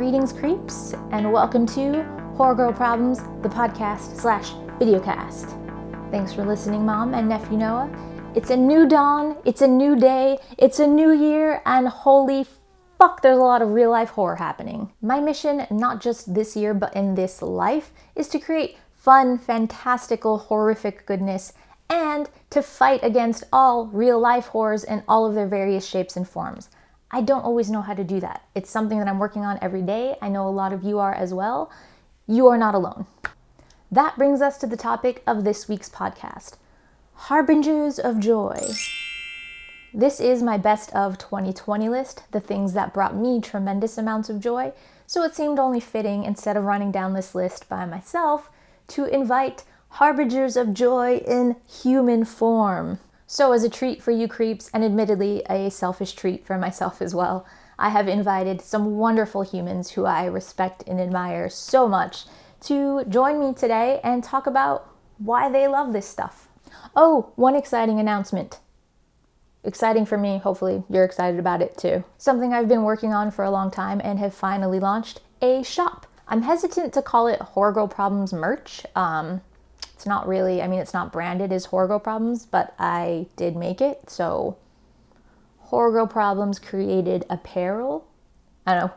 Greetings, creeps, and welcome to HorrorGirl Problems, the podcast/videocast. Thanks for listening, Mom and Nephew Noah. It's a new dawn, it's a new day, it's a new year, and holy fuck, there's a lot of real-life horror happening. My mission, not just this year, but in this life, is to create fun, fantastical, horrific goodness, and to fight against all real-life horrors in all of their various shapes and forms. I don't always know how to do that. It's something that I'm working on every day. I know a lot of you are as well. You are not alone. That brings us to the topic of this week's podcast, Harbingers of Joy. This is my best of 2020 list, the things that brought me tremendous amounts of joy, so it seemed only fitting, instead of running down this list by myself, to invite Harbingers of Joy in human form. So as a treat for you creeps, and admittedly a selfish treat for myself as well, I have invited some wonderful humans who I respect and admire so much to join me today and talk about why they love this stuff. Oh, one exciting announcement. Exciting for me, hopefully you're excited about it too. Something I've been working on for a long time and have finally launched, a shop. I'm hesitant to call it HorrorGirl Problems merch. It's not really, it's not branded as HorrorGirl Problems, but I did make it, so HorrorGirl Problems created apparel. I don't know,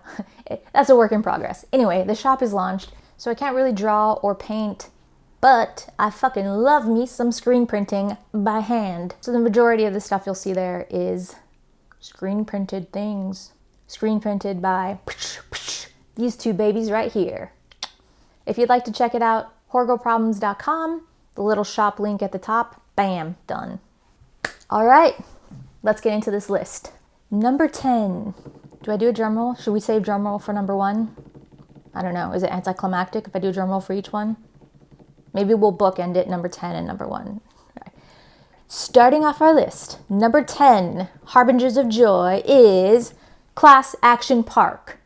that's a work in progress. Anyway, the shop is launched, so I can't really draw or paint, but I fucking love me some screen printing by hand. So the majority of the stuff you'll see there is screen printed things. Screen printed by these two babies right here. If you'd like to check it out, HorrorGirlProblems.com, the little shop link at the top, bam, done. All right, let's get into this list. Number 10. Do I do a drum roll? Should we save drum roll for number 1? I don't know. Is it anticlimactic if I do a drum roll for each one? Maybe we'll bookend it, number 10 and number 1. Right. Starting off our list, number 10, Harbingers of Joy, is Class Action Park.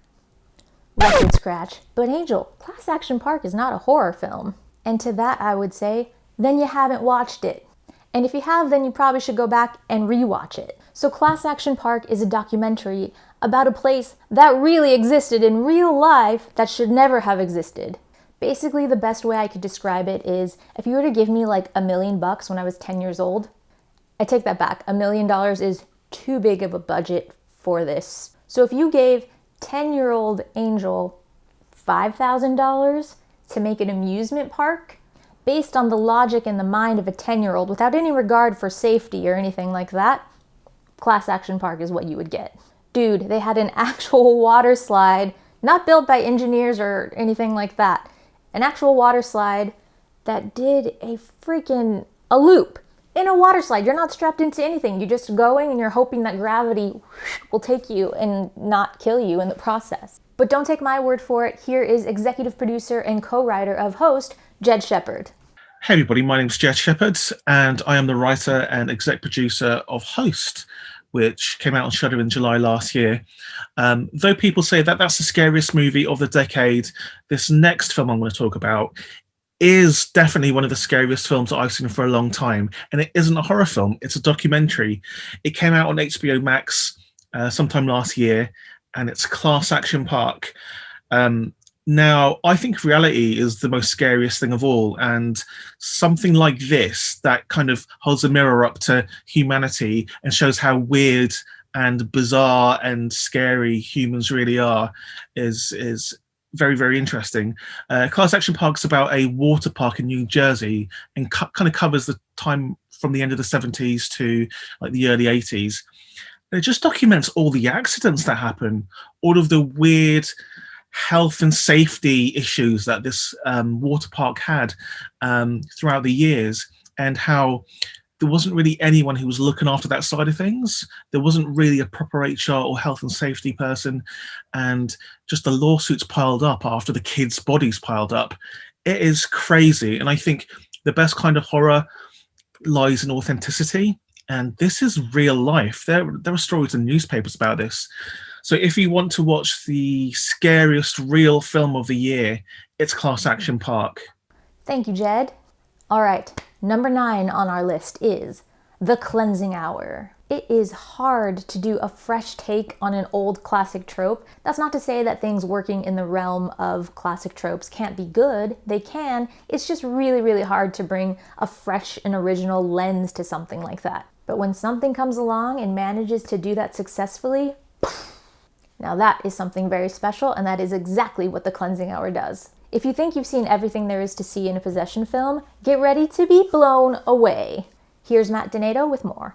Record scratch. But Angel, Class Action Park is not a horror film. And to that I would say, then you haven't watched it. And if you have, then you probably should go back and rewatch it. So Class Action Park is a documentary about a place that really existed in real life that should never have existed. Basically, the best way I could describe it is, if you were to give me like $1 million when I was 10 years old, I take that back. $1 million is too big of a budget for this. So if you gave 10-year-old Angel $5,000 to make an amusement park, based on the logic and the mind of a 10-year-old, without any regard for safety or anything like that, Class Action Park is what you would get. Dude, they had an actual water slide, not built by engineers or anything like that. An actual water slide that did a loop. In a water slide, you're not strapped into anything. You're just going and you're hoping that gravity will take you and not kill you in the process. But don't take my word for it. Here is executive producer and co-writer of Host, Jed Shepard. Hey everybody, my name's Jed Shepard, and I am the writer and exec producer of Host, which came out on Shudder in July last year. Though people say that that's the scariest movie of the decade, this next film I'm going to talk about is definitely one of the scariest films that I've seen for a long time. And it isn't a horror film, it's a documentary. It came out on HBO Max sometime last year, and it's Class Action Park. Now, I think reality is the most scariest thing of all, and something like this that kind of holds a mirror up to humanity and shows how weird and bizarre and scary humans really are is very, very interesting. Class Action Park's about a water park in New Jersey, and kind of covers the time from the end of the 70s to like the early 80s. And it just documents all the accidents that happen, all of the weird health and safety issues that this water park had throughout the years, and how there wasn't really anyone who was looking after that side of things. There wasn't really a proper HR or health and safety person, and just the lawsuits piled up after the kids' bodies piled up. It is crazy, and I think the best kind of horror lies in authenticity, and this is real life. There are stories in newspapers about this. So if you want to watch the scariest real film of the year, it's Class Action Park. Thank you, Jed. All right, number 9 on our list is The Cleansing Hour. It is hard to do a fresh take on an old classic trope. That's not to say that things working in the realm of classic tropes can't be good. They can. It's just really, really hard to bring a fresh and original lens to something like that. But when something comes along and manages to do that successfully, now that is something very special, and that is exactly what The Cleansing Hour does. If you think you've seen everything there is to see in a possession film, get ready to be blown away. Here's Matt Donato with more.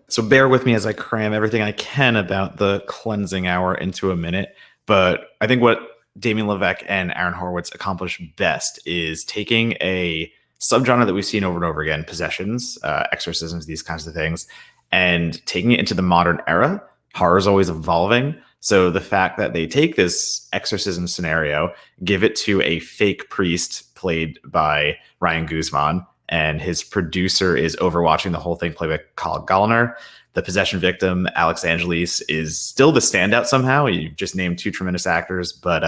So bear with me as I cram everything I can about The Cleansing Hour into a minute. But I think what Damien Levesque and Aaron Horowitz accomplished best is taking a subgenre that we've seen over and over again, possessions, exorcisms, these kinds of things, and taking it into the modern era. Horror is always evolving. So the fact that they take this exorcism scenario, give it to a fake priest played by Ryan Guzman, and his producer is overwatching the whole thing, played by Colin Gallner. The possession victim, Alex Angelis, is still the standout somehow. You just named two tremendous actors, but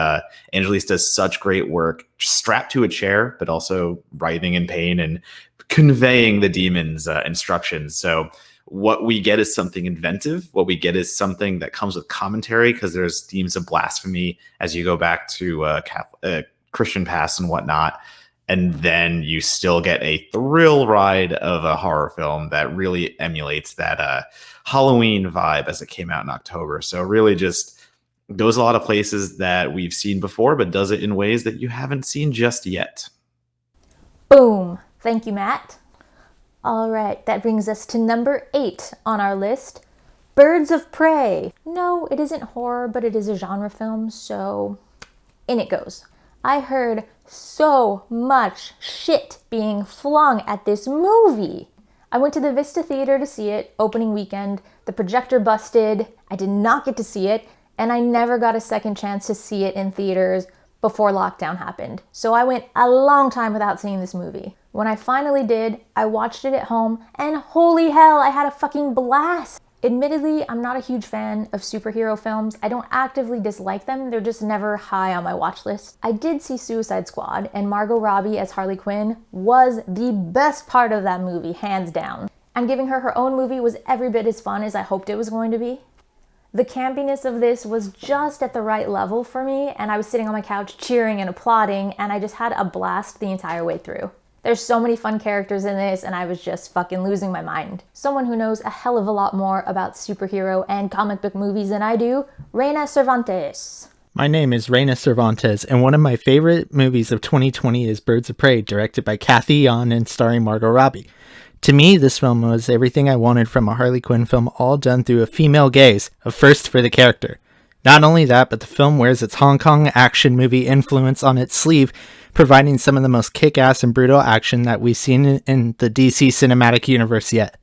Angelis does such great work, strapped to a chair, but also writhing in pain and conveying the demon's instructions. So what we get is something inventive. What we get is something that comes with commentary, because there's themes of blasphemy as you go back to Christian past and whatnot. And then you still get a thrill ride of a horror film that really emulates that Halloween vibe as it came out in October. So really just goes a lot of places that we've seen before, but does it in ways that you haven't seen just yet. Boom. Thank you, Matt. All right, that brings us to number 8 on our list, Birds of Prey. No, it isn't horror, but it is a genre film, so in it goes. I heard so much shit being flung at this movie. I went to the Vista Theater to see it, opening weekend. The projector busted. I did not get to see it, and I never got a second chance to see it in theaters before lockdown happened. So I went a long time without seeing this movie. When I finally did, I watched it at home, and holy hell, I had a fucking blast. Admittedly, I'm not a huge fan of superhero films. I don't actively dislike them, they're just never high on my watch list. I did see Suicide Squad, and Margot Robbie as Harley Quinn was the best part of that movie, hands down. And giving her her own movie was every bit as fun as I hoped it was going to be. The campiness of this was just at the right level for me, and I was sitting on my couch cheering and applauding, and I just had a blast the entire way through. There's so many fun characters in this, and I was just fucking losing my mind. Someone who knows a hell of a lot more about superhero and comic book movies than I do, REYNA Cervantes. My name is REYNA Cervantes, and one of my favorite movies of 2020 is Birds of Prey, directed by Cathy Yan and starring Margot Robbie. To me, this film was everything I wanted from a Harley Quinn film, all done through a female gaze, a first for the character. Not only that, but the film wears its Hong Kong action movie influence on its sleeve, providing some of the most kick-ass and brutal action that we've seen in the DC cinematic universe yet.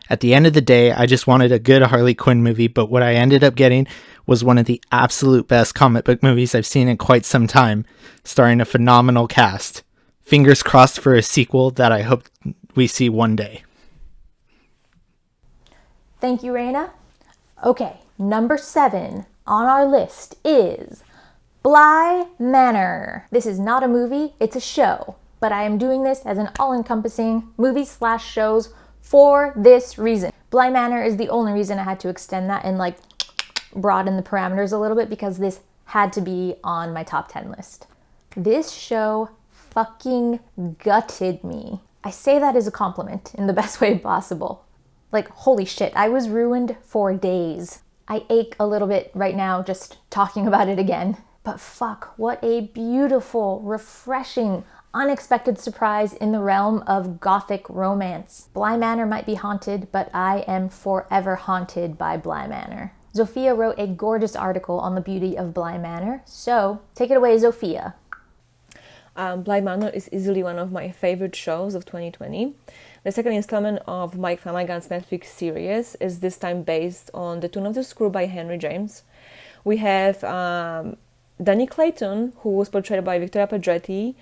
At the end of the day, I just wanted a good Harley Quinn movie, but what I ended up getting was one of the absolute best comic book movies I've seen in quite some time, starring a phenomenal cast. Fingers crossed for a sequel that I hope we see one day. Thank you, REYNA. Okay, number 7 on our list is Bly Manor. This is not a movie, it's a show, but I am doing this as an all-encompassing movies/shows for this reason. Bly Manor is the only reason I had to extend that and broaden the parameters a little bit, because this had to be on my top 10 list. This show fucking gutted me. I say that as a compliment in the best way possible. Holy shit, I was ruined for days. I ache a little bit right now just talking about it again. But fuck, what a beautiful, refreshing, unexpected surprise in the realm of gothic romance. Bly Manor might be haunted, but I am forever haunted by Bly Manor. Zofia wrote a gorgeous article on the beauty of Bly Manor, so take it away, Zofia. Bly Manor is easily one of my favorite shows of 2020. The second installment of Mike Flanagan's Netflix series is this time based on The Tune of the Screw by Henry James. We have Danny Clayton, who was portrayed by Victoria Pedretti,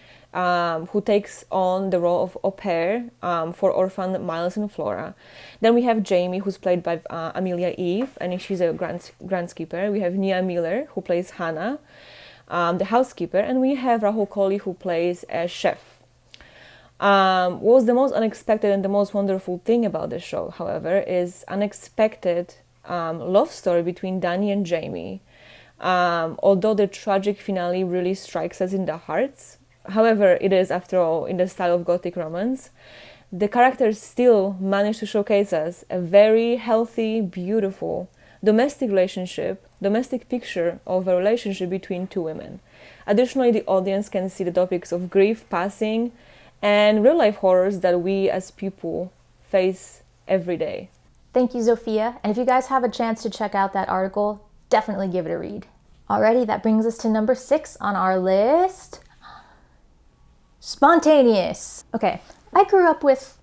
who takes on the role of au pair for orphan Miles and Flora. Then we have Jamie, who's played by Amelia Eve, and she's a groundskeeper. We have Nia Miller, who plays Hannah, the housekeeper, and we have Rahul Kohli, who plays a chef. What was the most unexpected and the most wonderful thing about the show, however, is unexpected love story between Danny and Jamie. Although the tragic finale really strikes us in the hearts, however, it is, after all, in the style of gothic romance, the characters still manage to showcase us a very healthy, beautiful domestic picture of a relationship between two women. Additionally, the audience can see the topics of grief, passing, and real-life horrors that we as people face every day. Thank you, Zofia. And if you guys have a chance to check out that article, definitely give it a read. Alrighty, that brings us to number 6 on our list. Spontaneous. Okay, I grew up with,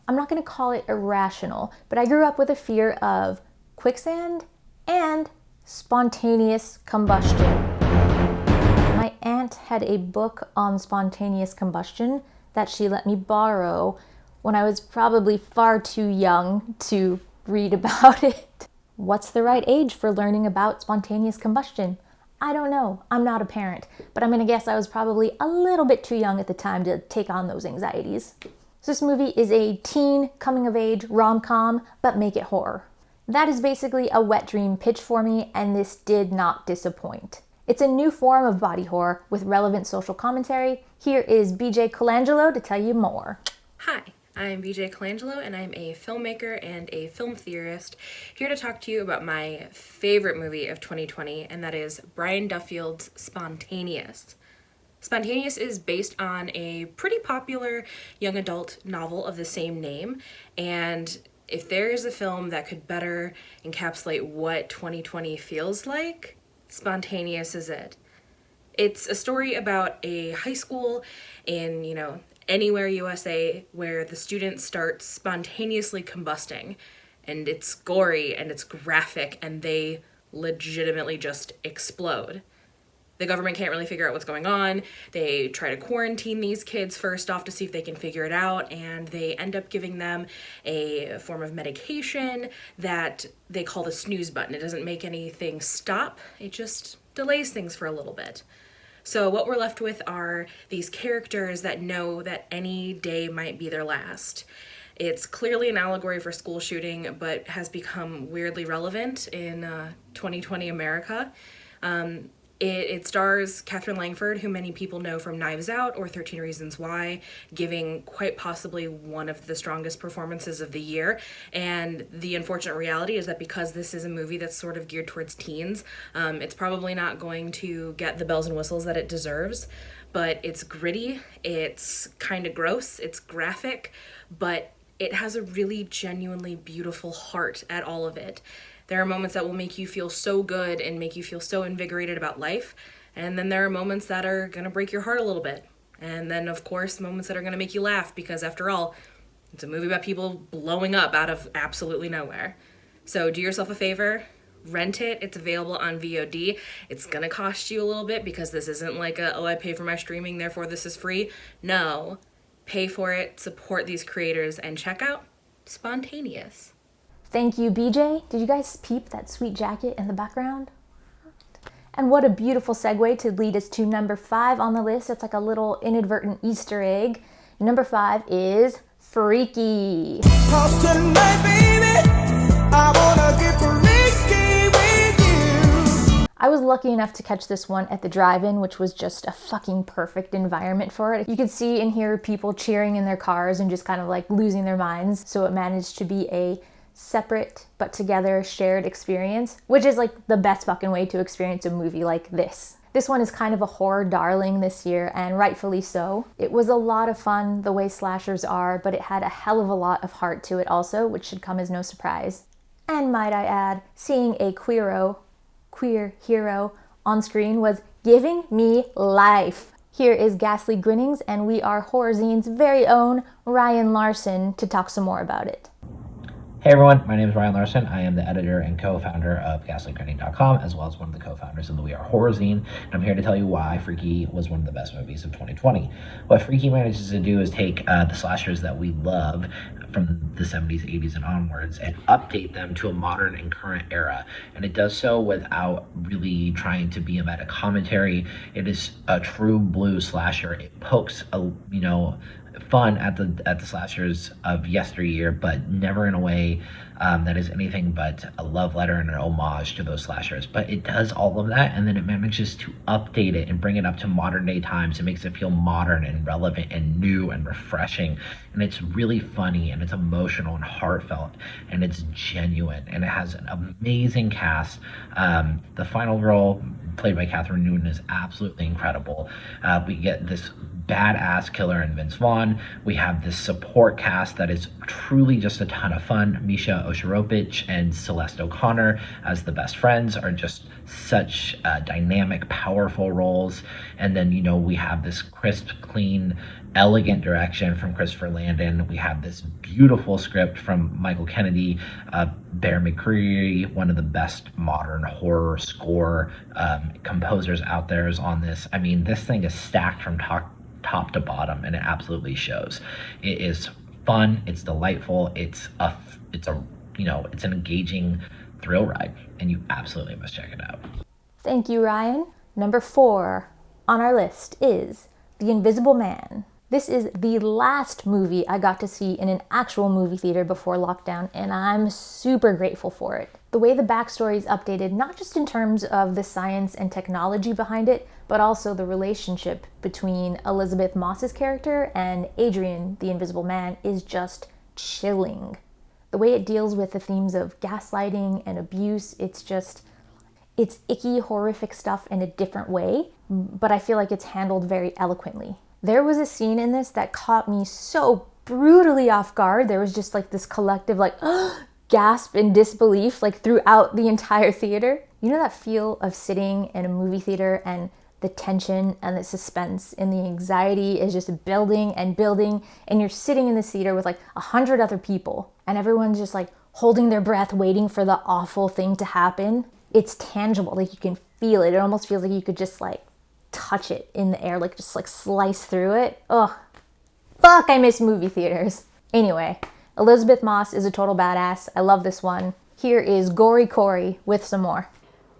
I'm not going to call it irrational, but I grew up with a fear of quicksand and spontaneous combustion. My aunt had a book on spontaneous combustion that she let me borrow when I was probably far too young to read about it. What's the right age for learning about spontaneous combustion? I don't know. I'm not a parent, but I'm gonna guess I was probably a little bit too young at the time to take on those anxieties. So this movie is a teen coming-of-age rom-com, but make it horror. That is basically a wet dream pitch for me, and this did not disappoint. It's a new form of body horror with relevant social commentary. Here is BJ Colangelo to tell you more. Hi, I'm BJ Colangelo, and I'm a filmmaker and a film theorist here to talk to you about my favorite movie of 2020, and that is Brian Duffield's Spontaneous. Spontaneous is based on a pretty popular young adult novel of the same name, and if there is a film that could better encapsulate what 2020 feels like, Spontaneous is it. It's a story about a high school in, anywhere USA where the students start spontaneously combusting, and it's gory and it's graphic and they legitimately just explode. The government can't really figure out what's going on. They try to quarantine these kids first off to see if they can figure it out, and they end up giving them a form of medication that they call the snooze button. It doesn't make anything stop, it just delays things for a little bit. So what we're left with are these characters that know that any day might be their last. It's clearly an allegory for school shooting, but has become weirdly relevant in 2020 America. It stars Catherine Langford, who many people know from Knives Out or 13 Reasons Why, giving quite possibly one of the strongest performances of the year. And the unfortunate reality is that because this is a movie that's sort of geared towards teens, it's probably not going to get the bells and whistles that it deserves. But it's gritty, it's kind of gross, it's graphic, but it has a really genuinely beautiful heart at all of it. There are moments that will make you feel so good and make you feel so invigorated about life. And then there are moments that are going to break your heart a little bit. And then, of course, moments that are going to make you laugh because, after all, it's a movie about people blowing up out of absolutely nowhere. So do yourself a favor. Rent it. It's available on VOD. It's going to cost you a little bit because this isn't like I pay for my streaming, therefore this is free. No. Pay for it, support these creators, and check out Spontaneous. Thank you, BJ. Did you guys peep that sweet jacket in the background? And what a beautiful segue to lead us to number 5 on the list. It's like a little inadvertent Easter egg. Number 5 is Freaky. Cause tonight, baby, I wanna get freaky with you. I was lucky enough to catch this one at the drive-in, which was just a fucking perfect environment for it. You could see and hear people cheering in their cars and just kind of like losing their minds. So it managed to be a separate but together shared experience, which is like the best fucking way to experience a movie like this. This one is kind of a horror darling this year, and rightfully so. It was a lot of fun the way slashers are, but it had a hell of a lot of heart to it also, which should come as no surprise. And might I add, seeing a queer hero on screen was giving me life. Here is Ghastly Grinnings, and we are Horrorzine's very own Ryan Larson to talk some more about it. Hey everyone, my name is Ryan Larson. I am the editor and co-founder of GhastlyGrinning.com, as well as one of the co-founders of the We Are Horrorzine, and I'm here to tell you why Freaky was one of the best movies of 2020. What Freaky manages to do is take the slashers that we love from the 70s, 80s, and onwards and update them to a modern and current era, and it does so without really trying to be a meta commentary. It is a true blue slasher. It pokes fun at the slashers of yesteryear, but never in a way that is anything but a love letter and an homage to those slashers. But it does all of that, and then it manages to update it and bring it up to modern day times. It makes it feel modern and relevant and new and refreshing, and it's really funny and it's emotional and heartfelt and it's genuine, and it has an amazing cast. The final girl, played by Catherine Newton, is absolutely incredible. We get this badass killer in Vince Vaughn. We have this support cast that is truly just a ton of fun. Misha Oshirovich and Celeste O'Connor as the best friends are just such dynamic, powerful roles. And then, we have this crisp, clean, elegant direction from Christopher Landon. We have this beautiful script from Michael Kennedy. Bear McCreary, one of the best modern horror score composers out there, is on this. I mean, this thing is stacked from top to bottom, and it absolutely shows. It is fun, it's delightful, it's an engaging thrill ride, and you absolutely must check it out. Thank you, Ryan. Number 4 on our list is The Invisible Man. This is the last movie I got to see in an actual movie theater before lockdown, and I'm super grateful for it. The way the backstory is updated, not just in terms of the science and technology behind it, but also the relationship between Elizabeth Moss's character and Adrian, the Invisible Man, is just chilling. The way it deals with the themes of gaslighting and abuse, it's icky, horrific stuff in a different way, but I feel like it's handled very eloquently. There was a scene in this that caught me so brutally off guard. There was just like this collective gasp in disbelief throughout the entire theater. You know that feel of sitting in a movie theater and the tension and the suspense and the anxiety is just building and building, and you're sitting in the theater with 100 other people and everyone's just holding their breath waiting for the awful thing to happen. It's tangible, you can feel it. It almost feels like you could just touch it in the air, slice through it. Ugh. Fuck, I miss movie theaters. Anyway, Elizabeth Moss is a total badass. I love this one. Here is Gory Cory with some more.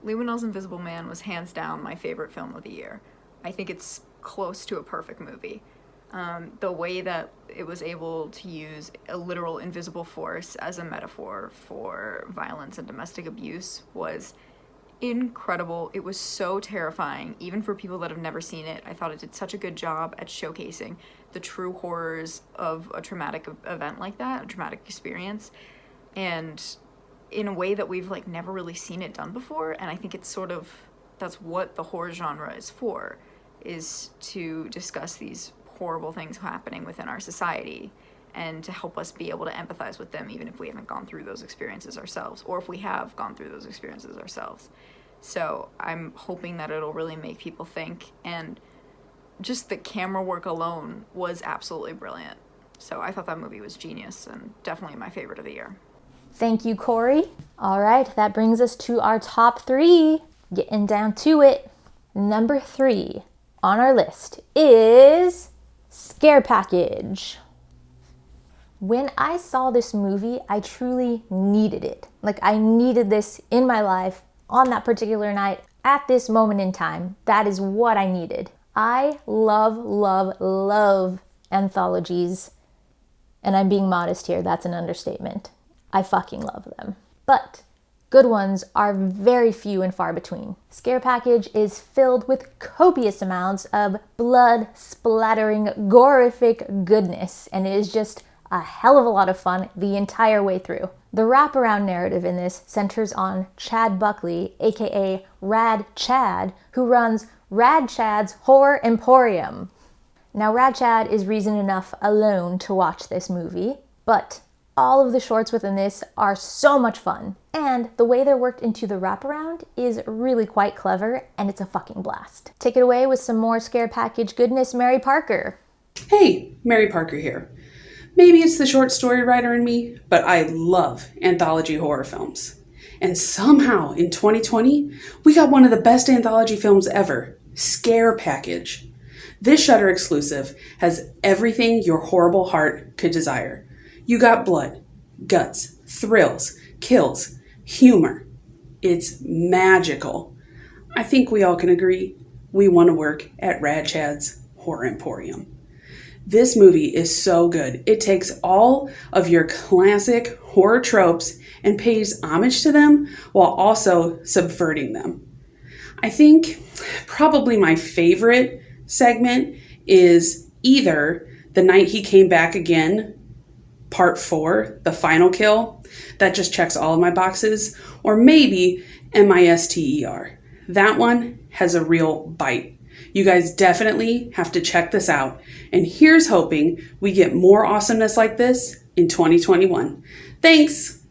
Leigh Whannell's Invisible Man was hands down my favorite film of the year. I think it's close to a perfect movie. The way that it was able to use a literal invisible force as a metaphor for violence and domestic abuse was incredible. It was so terrifying, even for people that have never seen it. I thought it did such a good job at showcasing the true horrors of a traumatic event like that, a traumatic experience, and in a way that we've never really seen it done before. And I think it's that's what the horror genre is for, is to discuss these horrible things happening within our society and to help us be able to empathize with them, even if we haven't gone through those experiences ourselves, or if we have gone through those experiences ourselves. So I'm hoping that it'll really make people think, and just the camera work alone was absolutely brilliant. So I thought that movie was genius and definitely my favorite of the year. Thank you, Corey. All right, that brings us to our top 3. Getting down to it. Number 3 on our list is Scare Package. When I saw this movie, I truly needed it. I needed this in my life on that particular night at this moment in time. That is what I needed. I love, love, love anthologies. And I'm being modest here. That's an understatement. I fucking love them. But good ones are very few and far between. Scare Package is filled with copious amounts of blood splattering, gorific goodness, and it is just a hell of a lot of fun the entire way through. The wraparound narrative in this centers on Chad Buckley, aka Rad Chad, who runs Rad Chad's Horror Emporium. Now, Rad Chad is reason enough alone to watch this movie, but all of the shorts within this are so much fun, and the way they're worked into the wraparound is really quite clever, and it's a fucking blast. Take it away with some more Scare Package goodness, Mary Parker. Hey, Mary Parker here. Maybe it's the short story writer in me, but I love anthology horror films. And somehow in 2020, we got one of the best anthology films ever, Scare Package. This Shudder exclusive has everything your horrible heart could desire. You got blood, guts, thrills, kills, humor. It's magical. I think we all can agree we want to work at Rad Chad's Horror Emporium. This movie is so good. It takes all of your classic horror tropes and pays homage to them while also subverting them. I think probably my favorite segment is either The Night He Came Back Again, Part 4, The Final Kill. That just checks all of my boxes. Or maybe MISTER. That one has a real bite. You guys definitely have to check this out. And here's hoping we get more awesomeness like this in 2021. Thanks!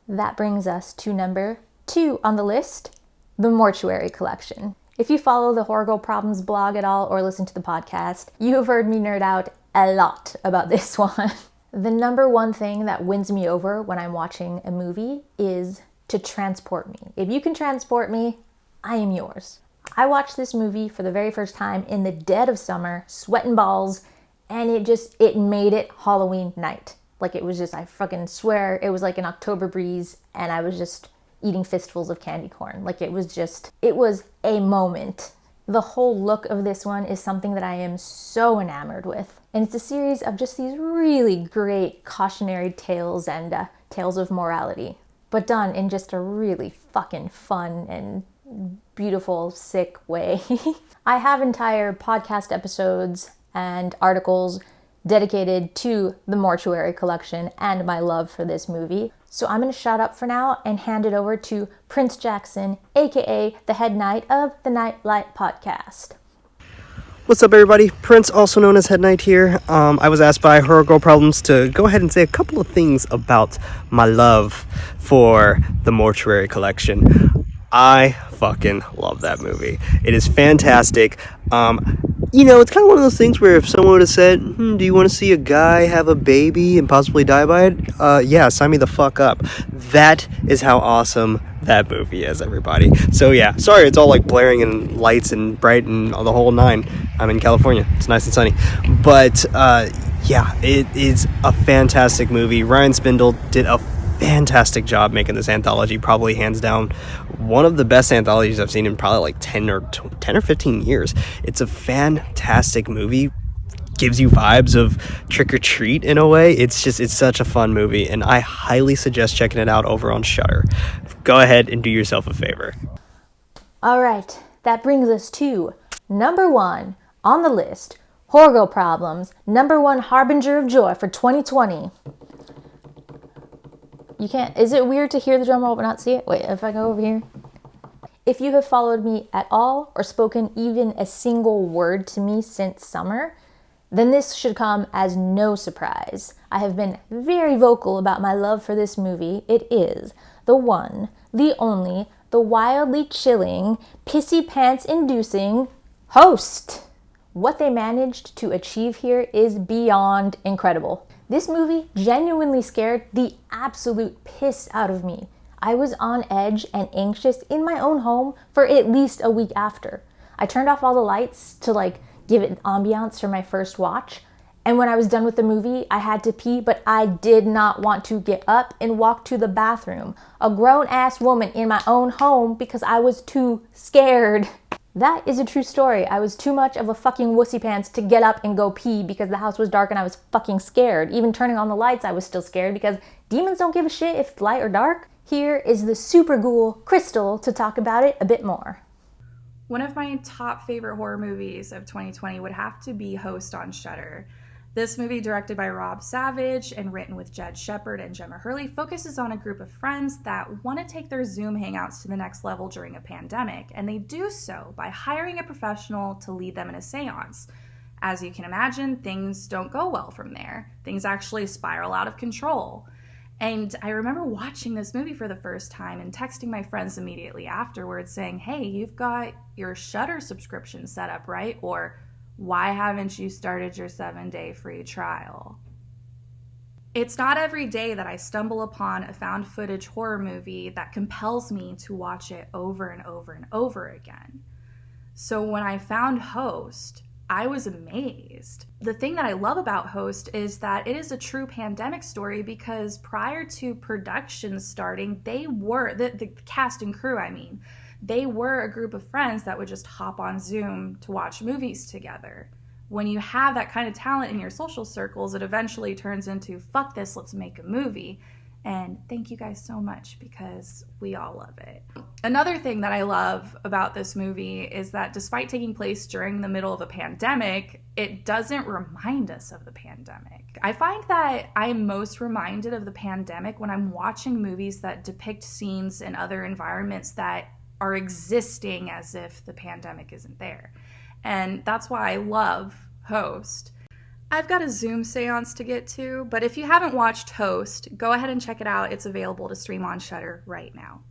That brings us to number 2 on the list, The Mortuary Collection. If you follow the HorrorGirl Problems blog at all or listen to the podcast, you have heard me nerd out a lot about this one. The number one thing that wins me over when I'm watching a movie is to transport me. If you can transport me, I am yours. I watched this movie for the very first time in the dead of summer, sweating balls, and it made it Halloween night. Like it was just, I fucking swear, it was like an October breeze and I was just eating fistfuls of candy corn. Like it was a moment. The whole look of this one is something that I am so enamored with. And it's a series of just these really great cautionary tales and tales of morality, but done in just a really fucking fun and beautiful, sick way. I have entire podcast episodes and articles dedicated to the Mortuary Collection and my love for this movie. So I'm going to shut up for now and hand it over to Prince Jackson, aka the head knight of the Nightlight Podcast. What's up, everybody? Prince, also known as Head Knight here. I was asked by HorrorGirl Problems to go ahead and say a couple of things about my love for the Mortuary Collection. I fucking love that movie. It is fantastic. It's kind of one of those things where if someone would have said, do you want to see a guy have a baby and possibly die by it? Yeah, sign me the fuck up. That is how awesome that movie is, everybody. So yeah, sorry it's all like blaring and lights and bright and the whole nine. I'm in California. It's nice and sunny. But yeah, it is a fantastic movie. Ryan Spindle did a fantastic job making this anthology, probably hands down one of the best anthologies I've seen in probably like 10 or 15 years. It's a fantastic movie, gives you vibes of Trick or Treat in a way. It's such a fun movie, and I highly suggest checking it out over on Shudder. Go ahead and do yourself a favor. All right, that brings us to number 1 on the list, HorrorGirl Problems, number 1 harbinger of joy for 2020. Is it weird to hear the drum roll but not see it? Wait, if I go over here. If you have followed me at all or spoken even a single word to me since summer, then this should come as no surprise. I have been very vocal about my love for this movie. It is the one, the only, the wildly chilling, pissy pants inducing Host. What they managed to achieve here is beyond incredible. This movie genuinely scared the absolute piss out of me. I was on edge and anxious in my own home for at least a week after. I turned off all the lights to give it ambiance for my first watch. And when I was done with the movie, I had to pee, but I did not want to get up and walk to the bathroom. A grown-ass woman in my own home because I was too scared. That is a true story. I was too much of a fucking wussy pants to get up and go pee because the house was dark and I was fucking scared. Even turning on the lights, I was still scared because demons don't give a shit if it's light or dark. Here is the super ghoul, Crystal, to talk about it a bit more. One of my top favorite horror movies of 2020 would have to be Host on Shudder. This movie, directed by Rob Savage and written with Jed Shepard and Gemma Hurley, focuses on a group of friends that want to take their Zoom hangouts to the next level during a pandemic, and they do so by hiring a professional to lead them in a seance. As you can imagine, things don't go well from there. Things actually spiral out of control. And I remember watching this movie for the first time and texting my friends immediately afterwards saying, hey, you've got your Shudder subscription set up, right? Or why haven't you started your 7-day free trial? It's not every day that I stumble upon a found footage horror movie that compels me to watch it over and over and over again. So when I found Host, I was amazed. The thing that I love about Host is that it is a true pandemic story because prior to production starting, they were, the cast and crew, they were a group of friends that would just hop on Zoom to watch movies together. when you have that kind of talent in your social circles, it eventually turns into, fuck this, let's make a movie. And thank you guys so much, because we all love it. Another thing that I love about this movie is that despite taking place during the middle of a pandemic, it doesn't remind us of the pandemic. I find that I'm most reminded of the pandemic when I'm watching movies that depict scenes in other environments that are existing as if the pandemic isn't there. And that's why I love Host. I've got a Zoom seance to get to, but if you haven't watched Host, go ahead and check it out. It's available to stream on Shudder right now.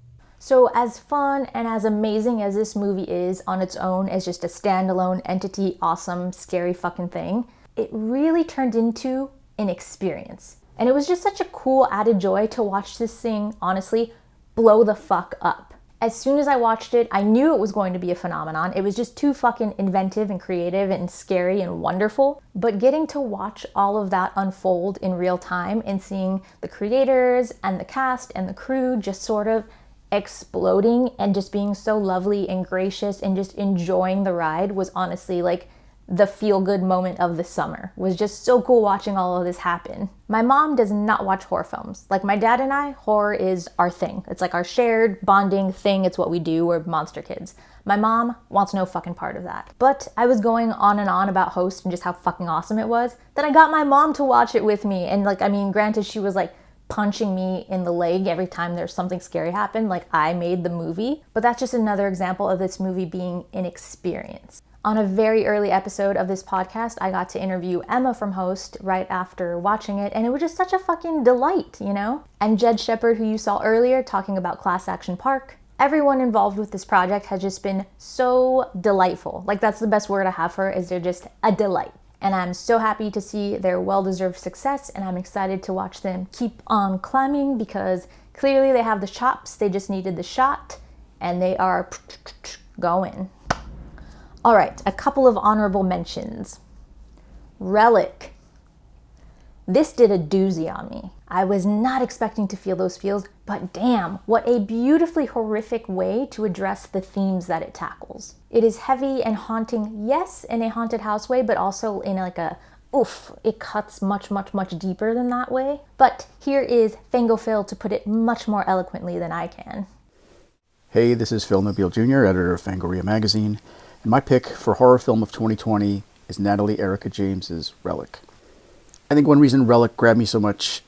So as fun and as amazing as this movie is on its own as just a standalone entity, awesome, scary fucking thing, it really turned into an experience. And it was just such a cool added joy to watch this thing, honestly, blow the fuck up. As soon as I watched it, I knew it was going to be a phenomenon. It was just too fucking inventive and creative and scary and wonderful. But getting to watch all of that unfold in real time and seeing the creators and the cast and the crew just sort of exploding and just being so lovely and gracious and just enjoying the ride was honestly like the feel-good moment of the summer. It was just so cool watching all of this happen. My mom does not watch horror films. Like my dad and I, horror is our thing. It's like our shared bonding thing. It's what we do. We're monster kids. My mom wants no fucking part of that. But I was going on and on about Host and just how fucking awesome it was that I got my mom to watch it with me. And like, I mean, granted, she was like punching me in the leg every time there's something scary happen. Like I made the movie. But that's just another example of this movie being an experience. On a very early episode of this podcast, I got to interview Emma from Host right after watching it, and it was just such a fucking delight, you know? And Jed Shepard, who you saw earlier talking about Class Action Park, everyone involved with this project has just been so delightful. Like that's the best word I have for it, is they're just a delight. And I'm so happy to see their well-deserved success, and I'm excited to watch them keep on climbing because clearly they have the chops, they just needed the shot, and they are going. All right, a couple of honorable mentions. Relic. This did a doozy on me. I was not expecting to feel those feels, but damn, what a beautifully horrific way to address the themes that it tackles. It is heavy and haunting, yes, in a haunted house way, but also in like a, oof, it cuts much, much, much deeper than that way. But here is Fango Phil to put it much more eloquently than I can. Hey, this is Phil Nobile Jr., editor of Fangoria magazine. And my pick for horror film of 2020 is Natalie Erica James's Relic. I think one reason Relic grabbed me so much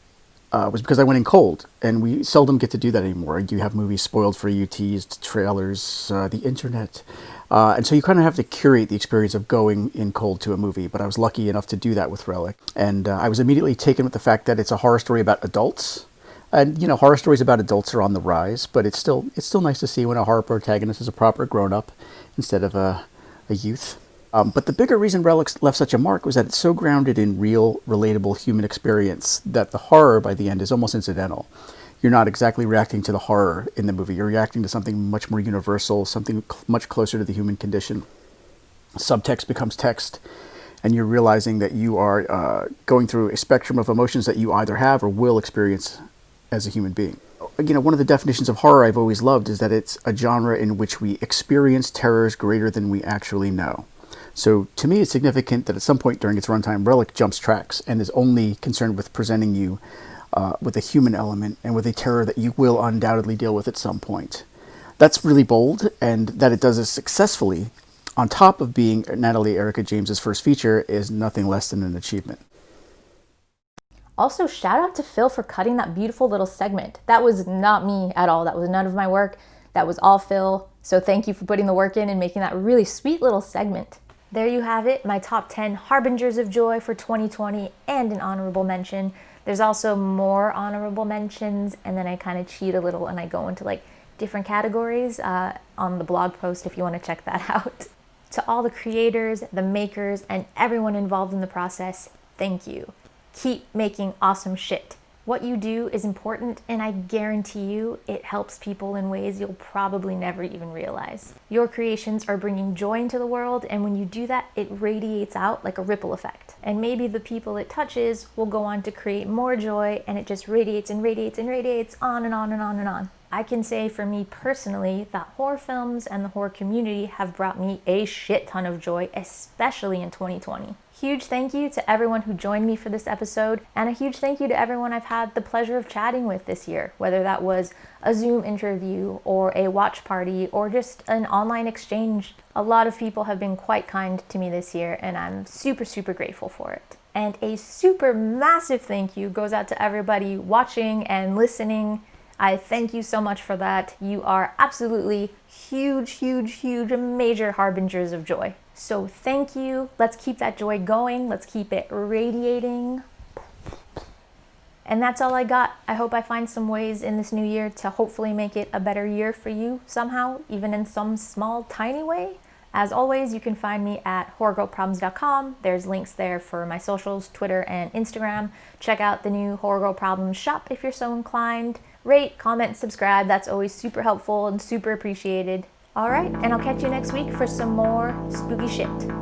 was because I went in cold, and we seldom get to do that anymore. You have movies spoiled for you, teased, trailers, the internet, and so you kind of have to curate the experience of going in cold to a movie, but I was lucky enough to do that with Relic. And I was immediately taken with the fact that it's a horror story about adults. And, you know, horror stories about adults are on the rise, but it's still nice to see when a horror protagonist is a proper grown-up instead of a youth. But the bigger reason Relic left such a mark was that it's so grounded in real, relatable human experience that the horror by the end is almost incidental. You're not exactly reacting to the horror in the movie. You're reacting to something much more universal, something much closer to the human condition. Subtext becomes text, and you're realizing that you are going through a spectrum of emotions that you either have or will experience as a human being. You know, one of the definitions of horror I've always loved is that it's a genre in which we experience terrors greater than we actually know. So to me, it's significant that at some point during its runtime, Relic jumps tracks and is only concerned with presenting you with a human element and with a terror that you will undoubtedly deal with at some point. That's really bold, and that it does it successfully, on top of being Natalie Erica James's first feature, is nothing less than an achievement. Also, shout out to Phil for cutting that beautiful little segment. That was not me at all. That was none of my work. That was all Phil. So thank you for putting the work in and making that really sweet little segment. There you have it, my top 10 harbingers of joy for 2020 and an honorable mention. There's also more honorable mentions, and then I kind of cheat a little and I go into like different categories on the blog post if you want to check that out. To all the creators, the makers, and everyone involved in the process, thank you. Keep making awesome shit. What you do is important, and I guarantee you it helps people in ways you'll probably never even realize. Your creations are bringing joy into the world, and when you do that, it radiates out like a ripple effect. And maybe the people it touches will go on to create more joy, and it just radiates and radiates and radiates on and on and on and on. I can say for me personally that horror films and the horror community have brought me a shit ton of joy, especially in 2020. Huge thank you to everyone who joined me for this episode, and a huge thank you to everyone I've had the pleasure of chatting with this year, whether that was a Zoom interview or a watch party or just an online exchange. A lot of people have been quite kind to me this year, and I'm super, super grateful for it. And a super massive thank you goes out to everybody watching and listening. I thank you so much for that. You are absolutely huge, huge, huge, major harbingers of joy. So thank you. Let's keep that joy going. Let's keep it radiating. And that's all I got. I hope I find some ways in this new year to hopefully make it a better year for you somehow, even in some small, tiny way. As always, you can find me at HorrorGirlProblems.com. There's links there for my socials, Twitter and Instagram. Check out the new Horror Girl Problems shop if you're so inclined. Rate, comment, subscribe. That's always super helpful and super appreciated. All right, and I'll catch you next week for some more spooky shit.